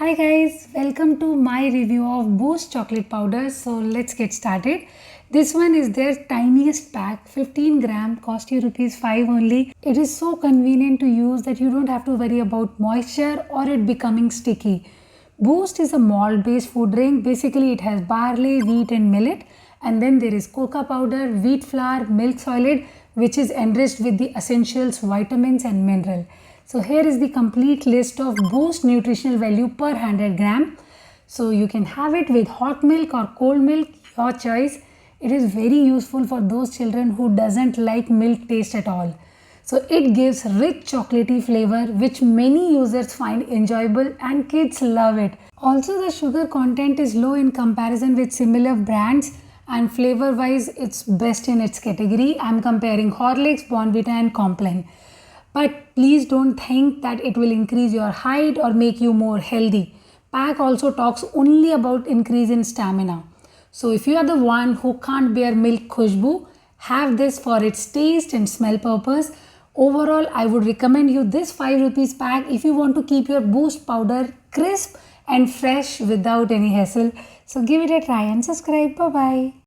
Hi guys, welcome to my review of Boost chocolate powder. So let's get started. This one is their tiniest pack, 15 gram, cost you rupees 5 only. It is so convenient to use that you don't have to worry about moisture or it becoming sticky. Boost is a malt based food drink. Basically it has barley, wheat and millet, and then there is cocoa powder, wheat flour, milk solid, which is enriched with the essentials, vitamins and mineral. So here is the complete list of Boost nutritional value per 100 gram. So you can have it with hot milk or cold milk, your choice. It is very useful for those children who doesn't like milk taste at all. So it gives rich chocolatey flavor which many users find enjoyable and kids love it. Also the sugar content is low in comparison with similar brands and flavor wise it's best in its category. I am comparing Horlicks, Bournvita and Complan. But please don't think that it will increase your height or make you more healthy. Pack also talks only about increase in stamina. So if you are the one who can't bear milk khushbu, have this for its taste and smell purpose. Overall, I would recommend you this 5 rupees pack if you want to keep your Boost powder crisp and fresh without any hassle. So give it a try and subscribe. Bye bye.